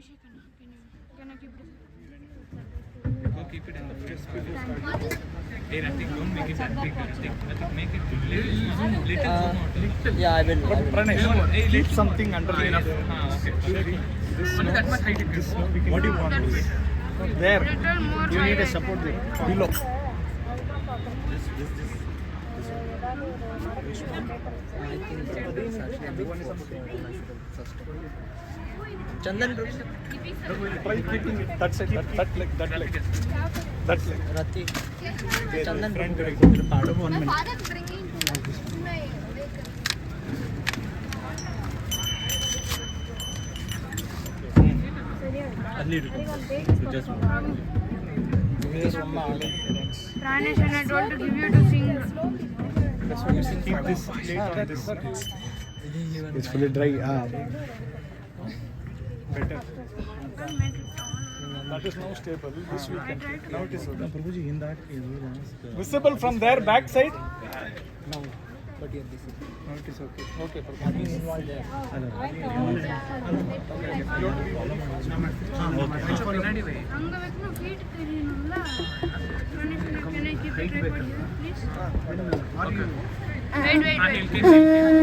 Abhishek, can I keep this? Go keep it in the fridge. Hey, Ratik, don't make it that big. Ratik, make it little zoom out. Yeah, I will. Pranesh, Hey, keep little something under the enough. Okay. Only that much height it is. What do you want? There. Little more You need a high. support there. Below. Chandan, Try keeping it that side, that leg. That leg. Rati, Chandan, Part of 1 minute. Father bringing to my Pranesh, and I told to give you to sing. Keep this plate on this. It's fully dry. Better. That is now stable. This we can. Now it is okay. Visible from there, back side. no, but here this is. Now it is okay. Okay, Nothing involved there. அங்க வைக்கணும் feet தெரியணும்ல. Pranesh, can I keep the tripod here, please? Wait.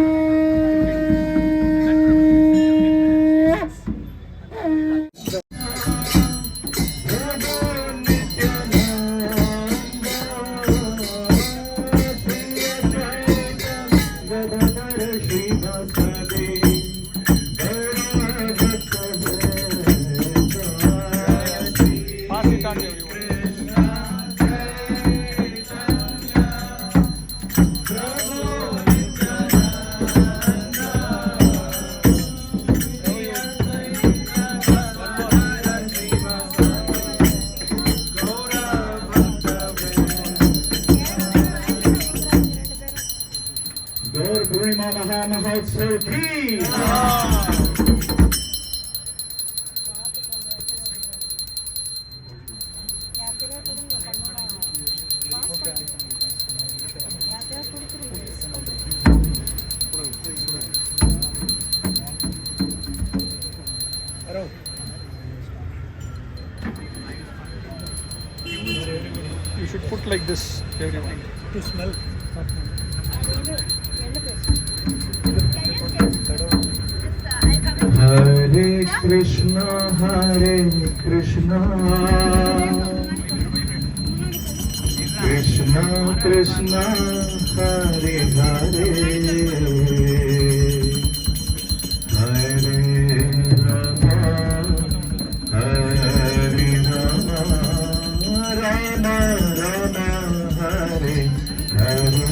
pass it on everyone. गौर पूर्णिमा महामहोत्सव की You should put like this, everyone, to smell. Hare Krishna Krishna Krishna Hare Hare Hare Rama Hare Rama Rama Rama Hare Hare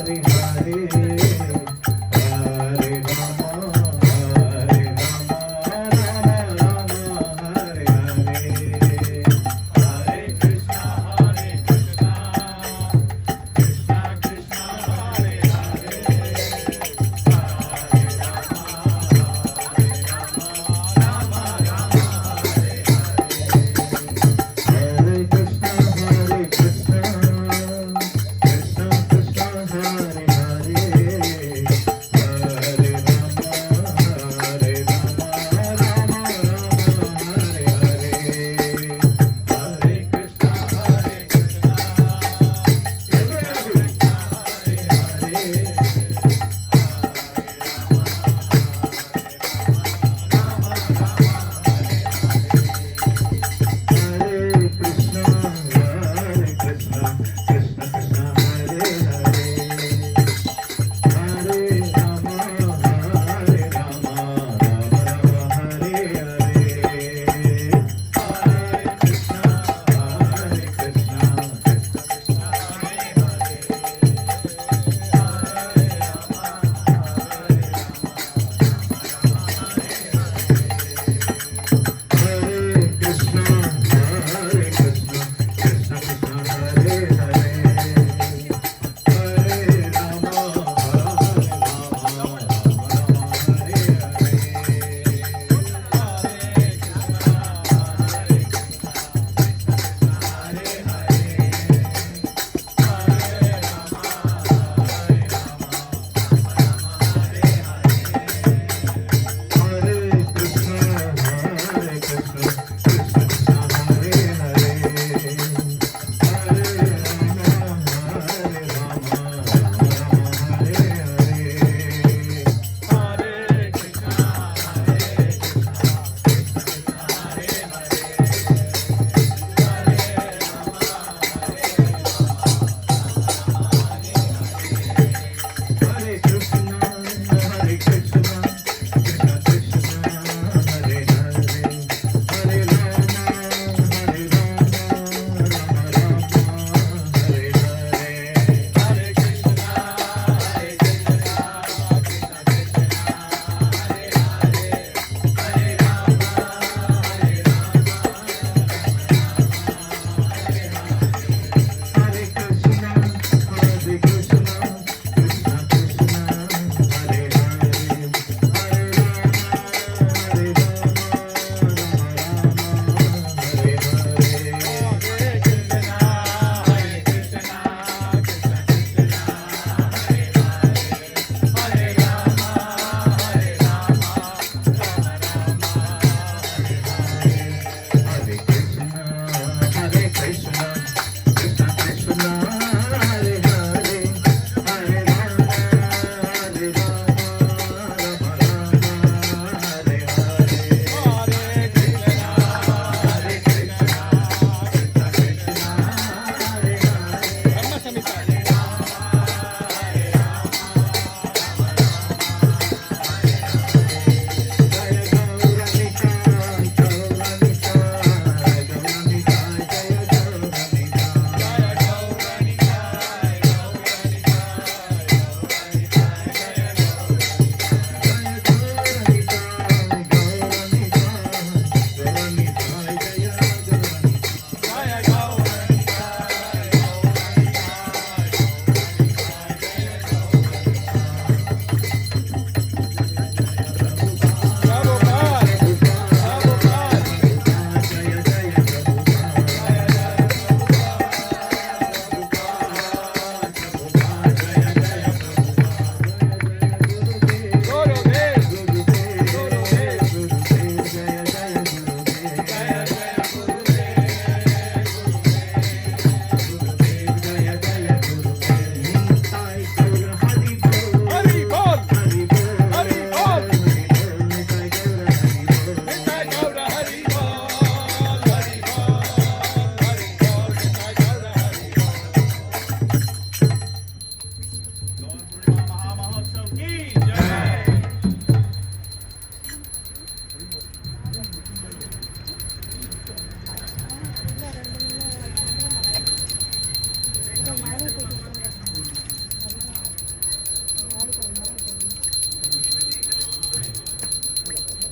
Krishna Krishna Hare Hare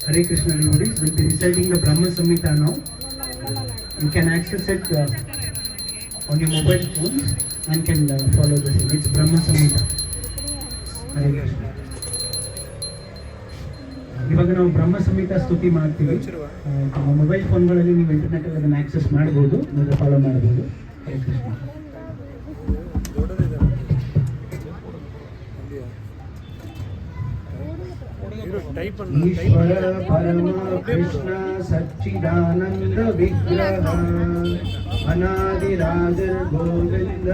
Hare Krishna devotees will be reciting the Brahma Samhita now. You can access it on your mobile phones and can follow the same. It's Brahma Samhita. Hare Krishna. ಇವಾಗ ನಾವು ಬ್ರಹ್ಮ ಸಂಹಿತ ಸ್ತುತಿ ಮಾಡ್ತೀವಿ. ನಮ್ಮ mobile ಫೋನ್ಗಳಲ್ಲಿ ನೀವು internet ಅದನ್ನು access ಮಾಡ್ಬೋದು, ಮತ್ತು follow ಮಾಡ್ಬೋದು. ಹರೇ ಕೃಷ್ಣ. ईश्वर परम कृष्ण सच्चिदानंद विग्रह अनादिरादिर गोविंद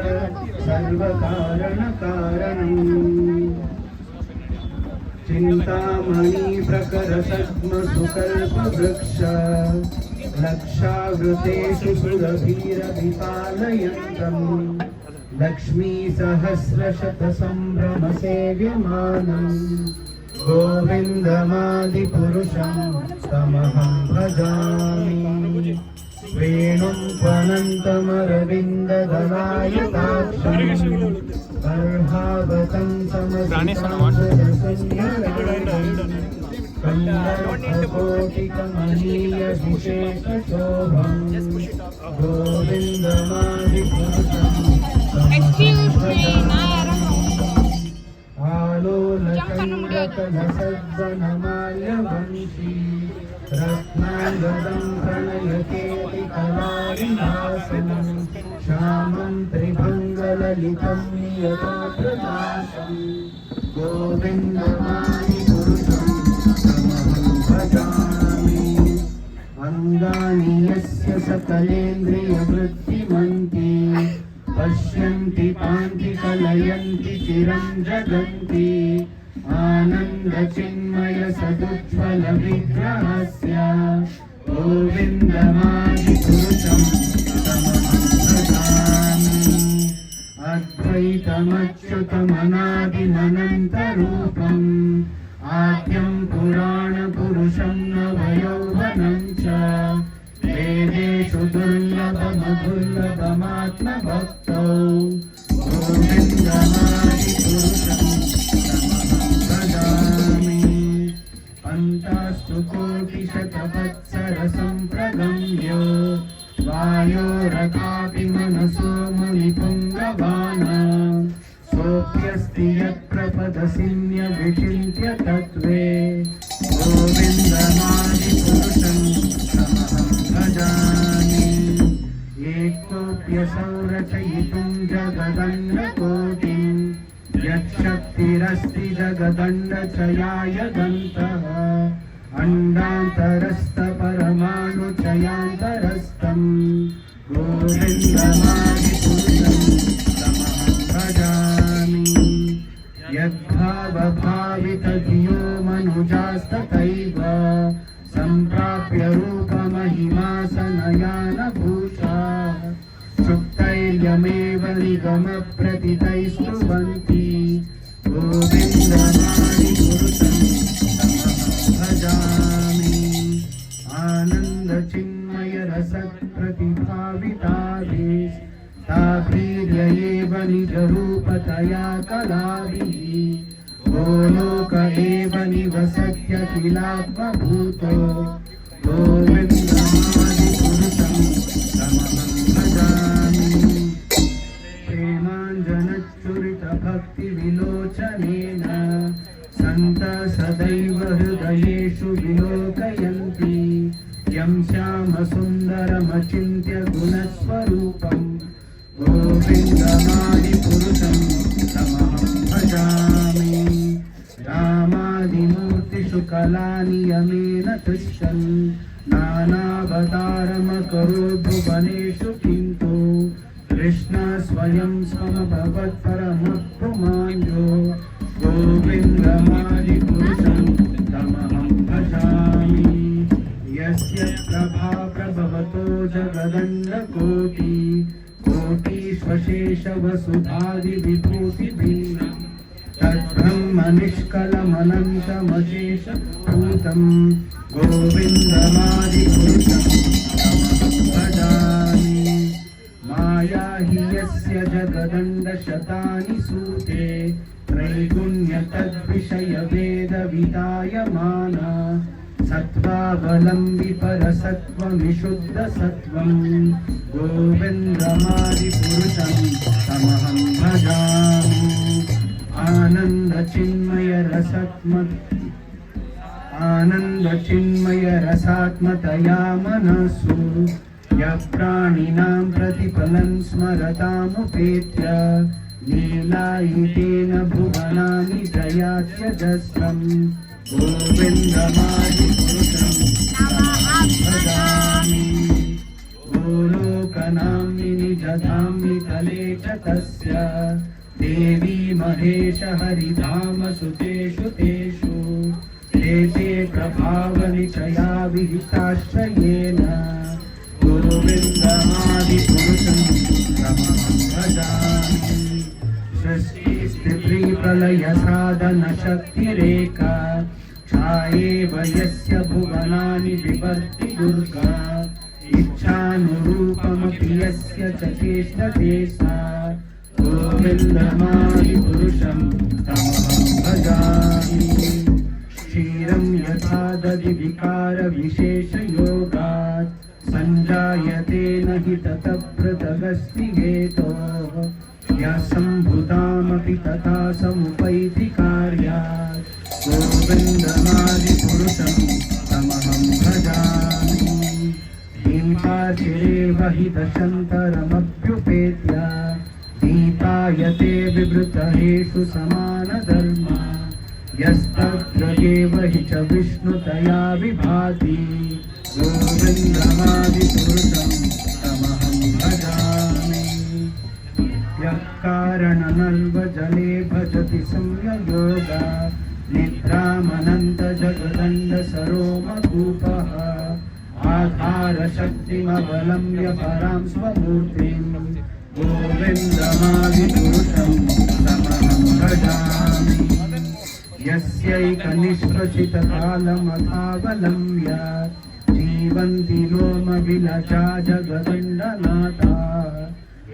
सर्व कारण कारणम चिंतामणि प्रकर सद्म सुकल्प वृक्ष लक्षावृतेषु सुरभीर विपालयन्तम् लक्ष्मी सहस्र शत संभ्रम सेव्यमानम् गोविन्दमादिपुरुषं तमहं भजामि वेणुं त्वनन्तमरविन्ददलायताक्षं गर्भावतं कन्दर्पकोटिकमनीयविशेषशोभं गोविन्दमादिपुरुषं आलोलचन्द्रकलसद्वनमाल्यवंशी रत्नाङ्गदं प्रणयकेति कलाविलासं श्यामं त्रिभङ्गललितं नियतप्रकाशं गोविन्दमादिपुरुषं तमहं भजामि अङ्गानि यस्य सकलेन्द्रियवृत्तिमन्ति पश्यन्ति पान्ति कलयन्ति चिरं जगन्ति आनन्दचिन्मय सदुज्ज्वल विग्रहस्य गोविन्दमादिपुरुषं तमहं भजामि अद्वैतमच्युतमनादिमनन्तरूपम् आद्यं पुराणपुरुषं नवयौवनं च वेदेषु दुर्लभमदुर्लभमात्मभक्तौ गोविन्दमादिपुरुषं तमहं भजामि पन्तास्तु कोटिशतवत्सरसम्प्रगम्यो वायोरथापि मनसो मुनिपुङ्गवान् सोऽप्यस्ति यत्प्रपदसिन्यविचिन्त्य तत्त्वे गोविन्दमादिपुरुषं तमहं भजामि एकोऽप्यसौ रचयितुं जगदण्डकोटिं यच्छक्तिरस्ति जगदण्डचयाय दन्तः अण्डान्तरस्थपरमाणुचयान्तरस्थं गोविन्दमादिपुरुषं तमहं भजामि यद्भावभावितधियो मनुजास्तथैव सम्प्राप्य रूपमहिमासनयानभूषा शुक्तैर्यमेव निगमप्रतितैस्तुवन्ति गोविन्दमादिपुरुषं तमहं भजामि आनन्दचिन्मयरसत्प्रतिभाविताभिः ताभिर्येव निजरूपतया कलाभिः गोलोक एव निवसत्यखिलात्मभूतो गोविन्दमादिपुरुषं तमहं भजामि प्रेमाञ्जनच्चुरितभक्तिविलोचनेन सन्तः सदैव हृदयेषु विलोकयन्ति यं श्यामसुन्दरमचिन्त्य गुणस्वरूपं गोविन्दमादिपुरुषं तमहं भजामि रामादिमूर्तिषु कलानियमेन तिष्ठन् नानावतारमकरोत् भुवनेषु किन्तु कृष्ण स्वयं समभवत्परमपुमान्यो गोविन्दमादिपुरुषं तमहं भजामि यस्य प्रभा प्रभवतो जगदण्डकोटि कोटिष्वशेषवसुधादिविभूतिभिन्नं तद्ब्रह्म निष्कलमनन्तमशेषभूतं गोविन्दमादिपुरुषं तमहं भजामि माया हि यस्य जगदण्डशतानि सूते त्रैगुण्य तद्विषयभेदविदायमाना सत्त्वावलम्बि परसत्त्वमिशुद्धसत्त्वं गोविन्दमादिपुरुषं तमहं भजामि आनन्दचिन्मयरसात्मतया मनसु यप्राणिनां प्रतिफलं स्मरतामुपेत्य लीलायितेन भुवनानि जयात्यजस्रम् गोविन्दमादिपुरुषं तमहं भजामि गोलोकनाम्नि निजधाम्नि तले च तस्य देवी महेश हरिधाम सुतेषु तेषु ते प्रभावनिचया विहिताश्रयेण गोविन्दमादिपुरुषं तमहं भजामि सृष्टिस्थितिप्रलयसाधनशक्तिरेका छायेव यस्य भुवनानि बिभर्ति दुर्गा इच्छानुरूपमपि यस्य च चेष्टते सा गोविन्दमादिपुरुषं तमहं भजामि क्षीरं यथा दधिविकारविशेषयोगात् सञ्जायते न हि ततः पृथगस्ति हेतोः सम्भुतामपि तथा समुपैति कार्यात् गोविन्दमादिपुरुषं तमहं भजामि दीपाचिरेव हि दशन्तरमभ्युपेत्य दीपायते विवृतहेषु समानधर्मा यस्तत्र एव हि च विष्णुतया विभाति गोविन्दमादिपुरुषं तमहं भजामि यः कारणनल्वजले भजति संययोगा निद्रामनन्तजगदण्डसरोमकूपः आधारशक्तिमवलम्ब्य परां स्वमूर्तिं गोविन्दमादिपुरुषं तमहं भजामि यस्यैकनिष्प्रचितकालमथावलम्ब्य जीवन्ति लोमविलजा जगदण्डनाथा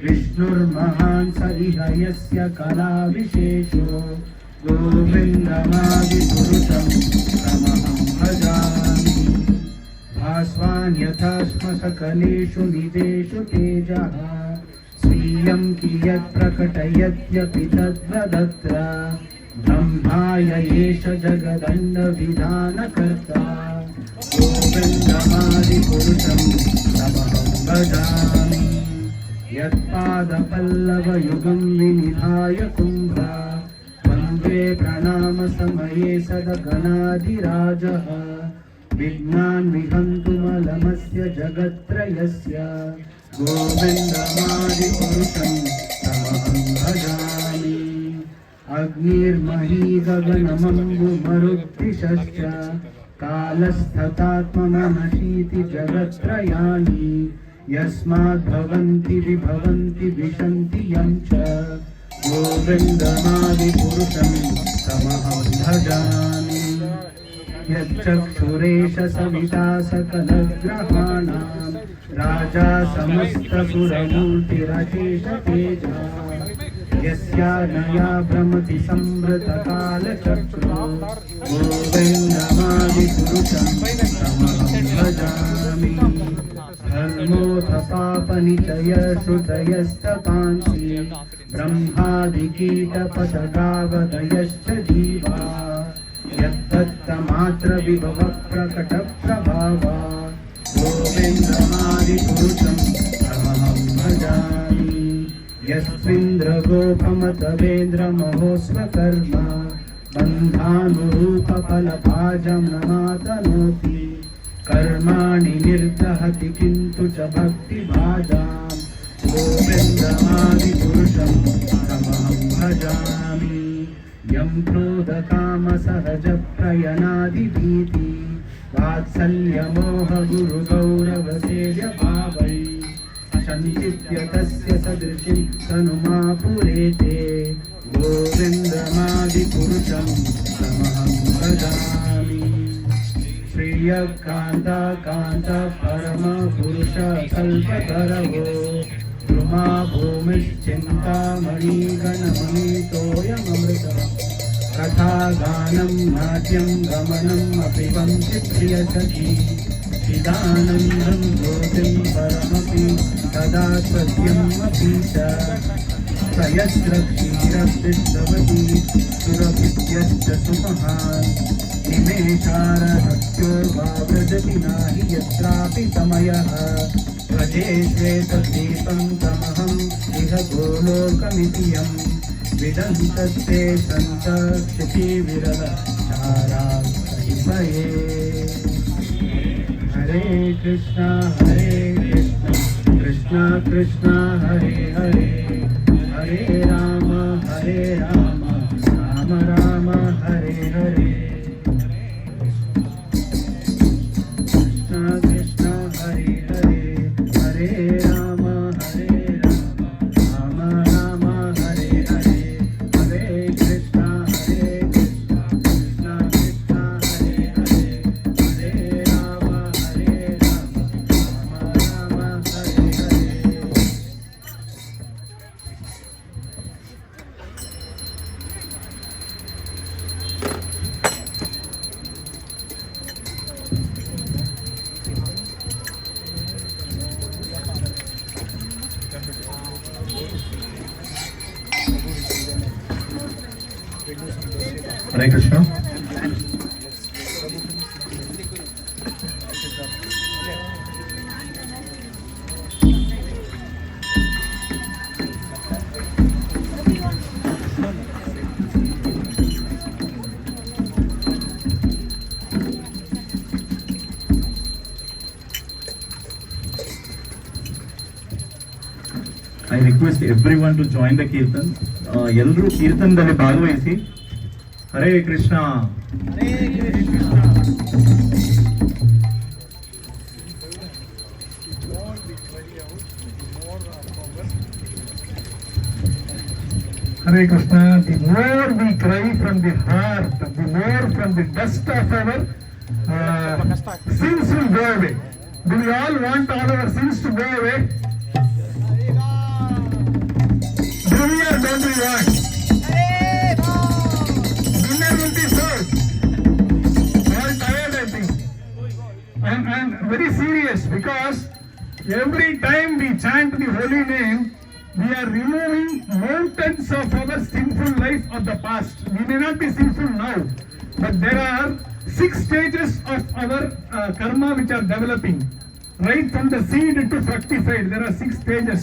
विष्णुर्महान् स इह यस्य कलाविशेषो गोविन्दमादिपुरुषं तमहं भजामि भास्वान् यथा श्मशकलेषु निदेषु तेजः स्वीयं कियत् प्रकटयत्यपि तद्वदत्र ब्रह्माय एष जगदण्डविधानकर्ता गोविन्दमादिपुरुषं तमहं भजामि यत्पादपल्लवयुगं विनिधाय कुम्भा वन्दे प्रणामसमये सदगणाधिराजः विघ्नान् विहन्तुमलमस्य जगत्त्रयस्य गोविन्दमादिपुरुषं तमहं भजामि अग्निर्मही गगनमम्बुमरुद्दिशश्च कालस्थतात्ममनशीति जगत्त्रयाणि यस्माद्भवन्ति विभवन्ति विशन्ति यं च गोविन्दमादिपुरुषं तमहं भजामि यच्चक्षुरेश सविता सकलग्रहाणां राजा समस्तसुरमूर्तिरशेषतेजा यस्यानया भ्रमति संवृतकालचक्रो गोविन्दमादिपुरुषं तमहं भजामि धर्मोऽथ पापनिचयश्रुतयस्तपांसि ब्रह्मादिकीटपतगावदयश्च जीवा यत्तत्तमात्रविभवप्रकटप्रभावा गोविन्दमादिपुरुषं तमहं भजामि यस्त्विन्द्रगोपमतवेन्द्रमहोस्वकर्म बन्धानुरूपफलभाजं नमातनोति कर्माणि निर्दहति किन्तु च भक्तिभाजां गोविन्दमादिपुरुषं तमहं भजामि यं क्रोधकामसहजप्रयनादिभीति वात्सल्यमोहगुरुगौरवसेव्यभावै सञ्चित्य तस्य सदृशीं तनुमापुरेते गोविन्दमादिपुरुषं तमहं भजामि श्रियकान्ता परमपुरुष कल्पतरवो द्रुमा भूमिश्चिन्तामणिगणमणितोऽयमृतः कथा गानं नाट्यं गमनम् अपि वंशि प्रियसखी चिदानन्दं ज्योतिं परमपि तदा सत्यम् अपि च यत्र क्षीरसिद्धवती सुरभिद्यश्च सुमहान् निमेषारहत्यो वा व्रजति नहि यत्रापि समयः व्रजे श्वेतदीपं तमहम् इह गोलोकमिति यम् विदन्तस्ते सन्तक्षितिविरलचारासहितये हरे Krishna Krishna Krishna Hare Hare Hare Ram Ram Ram Hare Hare Krishna Krishna Hare Hare Hare Ram Ram Ram Hare Hare Hare Krishna Krishna Krishna Hare Hare Hare Ram Ram Hare Hare. Hare Krishna. I request everyone to join the Kirtan. ಎಲ್ಲರೂ ಕೀರ್ತನದಲ್ಲಿ ಭಾಗವಹಿಸಿ. Hare Krishna Hare Krishna, the more we cry from the heart, the more from the dust of our sins will go away. Do we all want all our sins to go away? Do we or don't we want? Winner will be served. All tired, I think. And very serious, because every time we chant the holy name, we are removing mountains of our sinful life of the past. We may not be sinful now, but there are 6 stages of our karma which are developing. Right from the seed to fructified, there are 6 stages.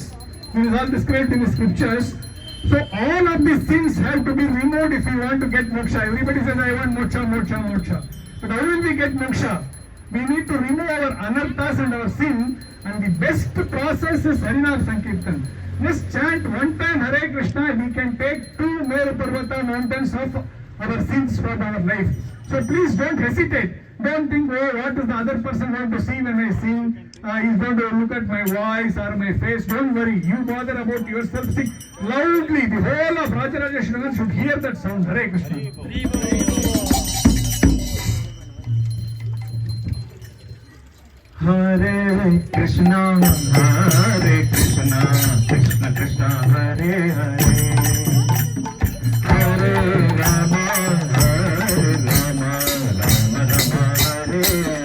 This is all described in the scriptures. So all of these sins have to be removed if you want to get moksha. Everybody says, I want moksha, moksha, moksha. But how will we get moksha? We need to remove our anarthas and our sin, and the best process is Harinam Sankirtan. Just chant one time Hare Krishna, we can take 2 Meru Parvata mountains of our sins from our life. So please don't hesitate. Don't think, oh, what does the other person want to see when I sing? He's going to look at my voice or my face. Don't worry. You bother about yourself. Sing loudly. The whole of Rajarajeshwara should hear that sound. Hare Krishna. Hare Krishna, Krishna Krishna, Hare Hare, Hare Rama, Rama Rama, Hare Hare.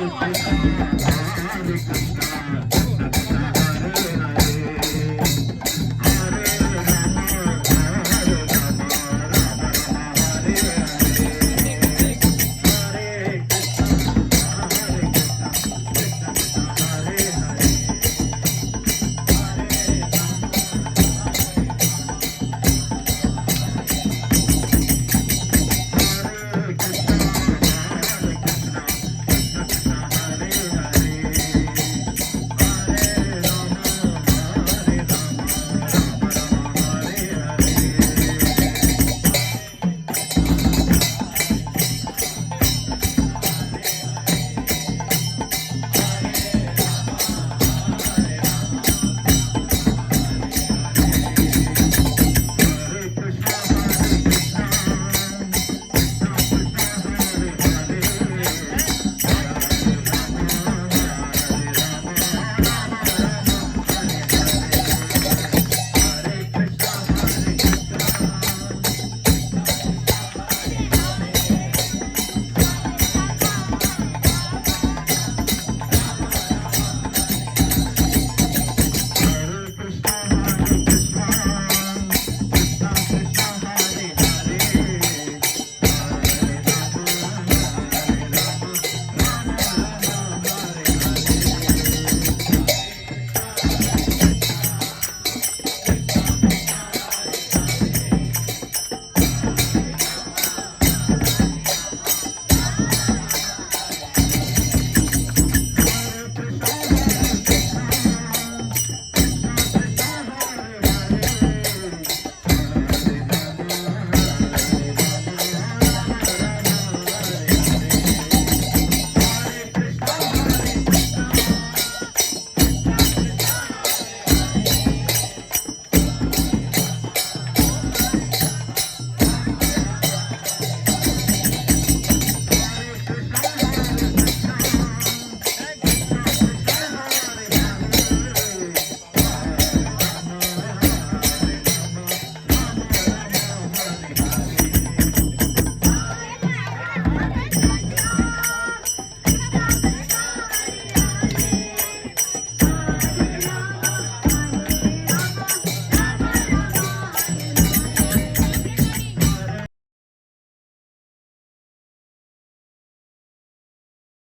Hare Krishna.